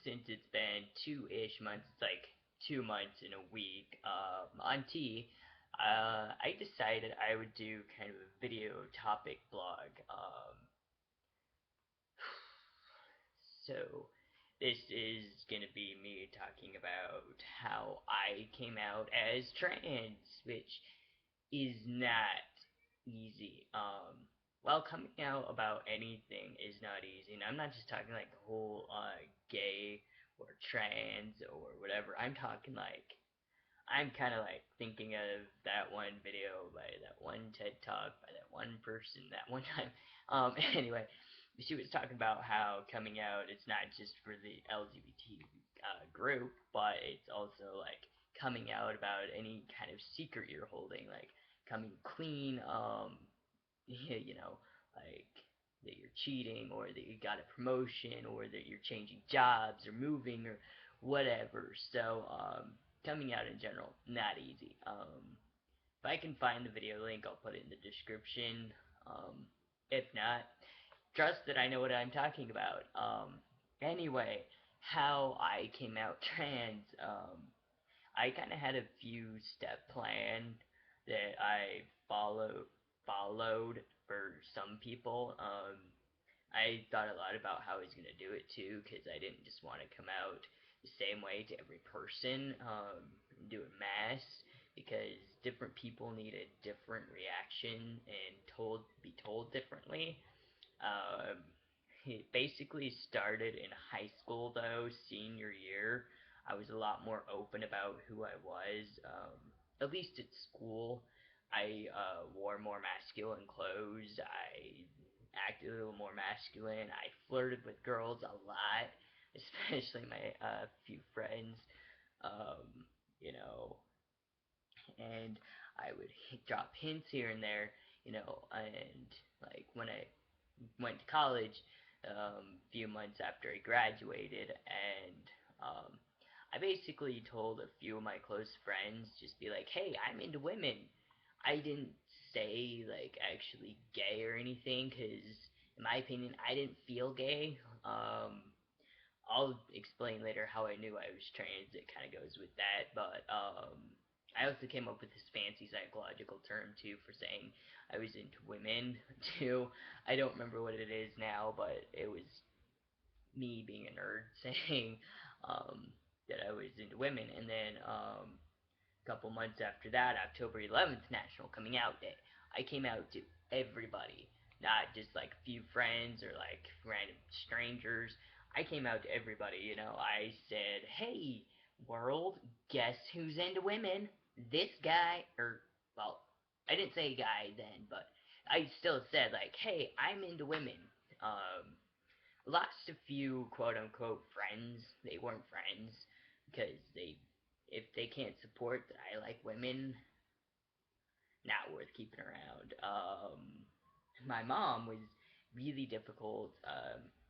Since it's been 2-ish months, it's like 2 months in a week, on T, I decided I would do kind of a video topic blog. So this is gonna be me talking about how I came out as trans, which is not easy. Well, coming out about anything is not easy, and I'm not just talking like the whole gay or trans or whatever. I'm talking like I'm kind of like thinking of that one video by that one TED Talk by that one person that one time. Anyway, she was talking about how coming out is not just for the LGBT group, but it's also like coming out about any kind of secret you're holding, like coming clean. You know, like that you're cheating or that you got a promotion or that you're changing jobs or moving or whatever. So coming out in general, not easy. If I can find the video link, I'll put it in the description. Um, if not, trust that I know what I'm talking about. Anyway, how I came out trans. I kind of had a few step plan that I followed for some people. I thought a lot about how I was gonna do it too, because I didn't just want to come out the same way to every person, do it mass, because different people need a different reaction and be told differently. Um, it basically started in high school though, senior year. I was a lot more open about who I was, at least at school. I wore more masculine clothes. I acted a little more masculine. I flirted with girls a lot, especially my few friends. Um, you know, and I would drop hints here and there, and like when I went to college, a few months after I graduated, and I basically told a few of my close friends, just be like, hey, I'm into women. I didn't say like actually gay or anything, because in my opinion, I didn't feel gay. I'll explain later how I knew I was trans. It kind of goes with that, but I also came up with this fancy psychological term too for saying I was into women too. I don't remember what it is now, but it was me being a nerd saying that I was into women, and then a couple months after that, October 11th, National Coming Out Day, I came out to everybody, not just like a few friends or like random strangers. I came out to everybody, I said, hey, world, guess who's into women? This guy, or, well, I didn't say guy then, but I still said, like, hey, I'm into women. Um, Lost a few quote unquote friends. They weren't friends because if they can't support that I like women, not worth keeping around. My mom was really difficult.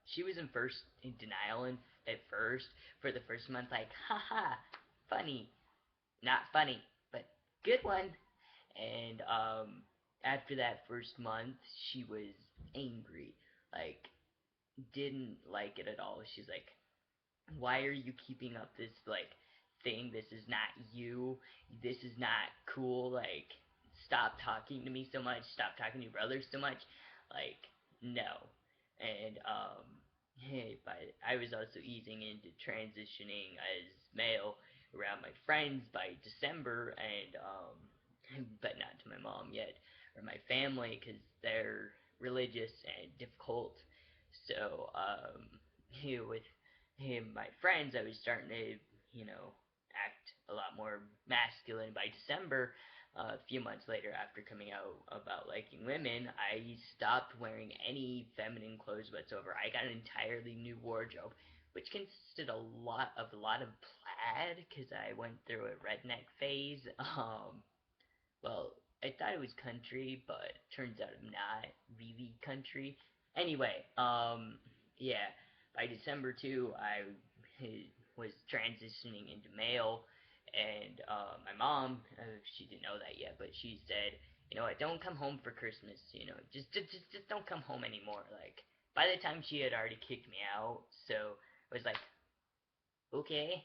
She was in denial at first for the first month, like, haha, funny, not funny, but good one. And after that first month, she was angry, like, didn't like it at all. She's like, why are you keeping up this like thing? This is not you. This is not cool. Like, stop talking to me so much. Stop talking to your brother so much. Like, no. And hey, but I was also easing into transitioning as male around my friends by December, and but not to my mom yet or my family because they're religious and difficult. So with him, my friends, I was starting to, act a lot more masculine by December. A few months later, after coming out about liking women, I stopped wearing any feminine clothes whatsoever. I got an entirely new wardrobe, which consisted a lot of plaid, because I went through a redneck phase. Well, I thought it was country, but turns out I'm not really country. Anyway, yeah, by December 2, I was transitioning into male, and my mom, she didn't know that yet, but she said, you know what, don't come home for Christmas, just don't come home anymore. Like, by the time she had already kicked me out, so was like, okay,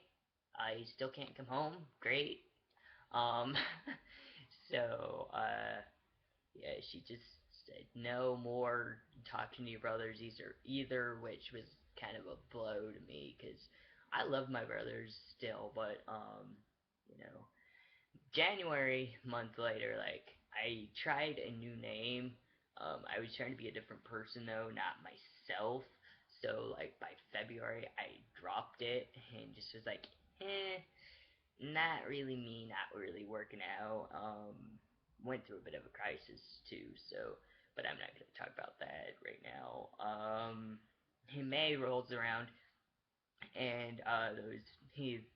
I still can't come home. Great. Um, so yeah, she just said no more talking to your brothers either, which was kind of a blow to me because I love my brothers still, but you know, January month later, like I tried a new name. I was trying to be a different person though, not myself. So like by February, I dropped it and just was like, not really me, not really working out. Went through a bit of a crisis too, so but I'm not gonna talk about that right now. May rolls around and those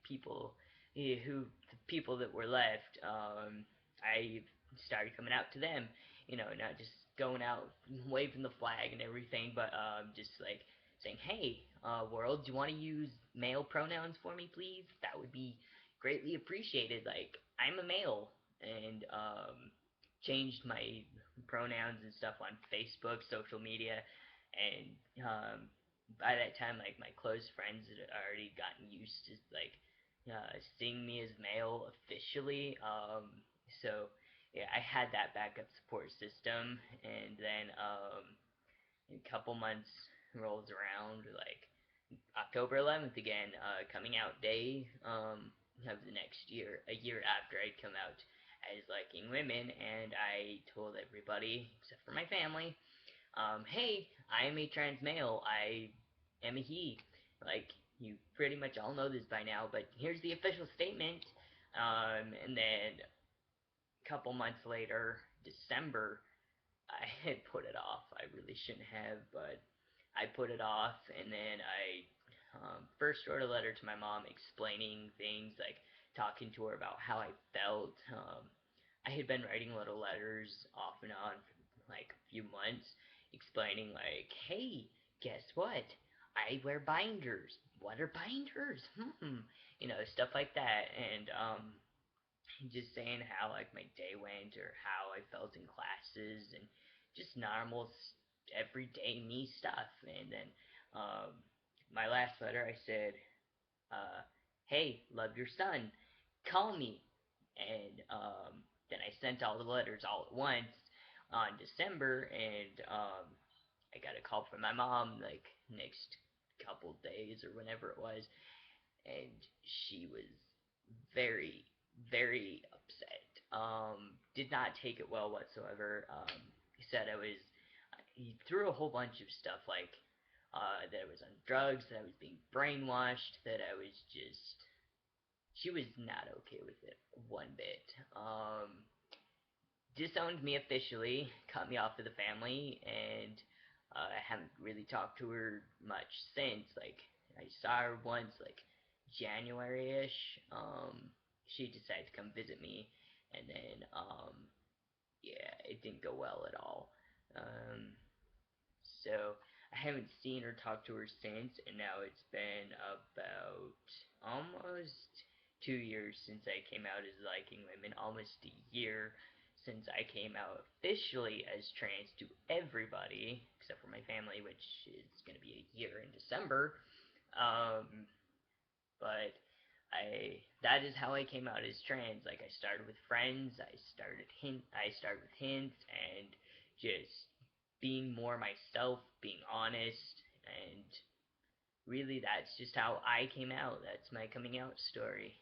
people who the people that were left, I started coming out to them. You know, not just going out waving the flag and everything, but just like saying, "Hey, world, do you want to use male pronouns for me, please? That would be greatly appreciated. Like, I'm a male." And changed my pronouns and stuff on Facebook, social media, and by that time, like my close friends had already gotten used to like seeing me as male officially. So yeah, I had that backup support system, and then a couple months rolls around, like October 11th again, coming out day of the next year, a year after I'd come out as liking women, and I told everybody except for my family, hey, I am a trans male. I am a he. Like, you pretty much all know this by now, but here's the official statement. And then a couple months later, December, I had put it off. I really shouldn't have, but I put it off, and then I first wrote a letter to my mom explaining things, like talking to her about how I felt. I had been writing little letters off and on for like a few months, explaining like, hey, guess what? I wear binders. What are binders? You know, stuff like that, and just saying how like my day went or how I felt in classes and just normal everyday me stuff. And then my last letter I said, "Hey, love your son. Call me." And then I sent all the letters all at once on December, and I got a call from my mom like next couple days or whenever it was, and she was very, very upset. Did not take it well whatsoever. He said I was. He threw a whole bunch of stuff like that I was on drugs, that I was being brainwashed, that I was just. She was not okay with it one bit. Disowned me officially, cut me off of the family, and I haven't really talked to her much since. Like I saw her once, like January-ish. She decided to come visit me, and then yeah, it didn't go well at all. Um, so I haven't seen or talked to her since, and now it's been about almost 2 years since I came out as liking women, almost a year since I came out officially as trans to everybody, except for my family, which is going to be a year in December. Um, but that is how I came out as trans. Like I started with friends, I started with hints and just being more myself, being honest, and really that's just how I came out. That's my coming out story.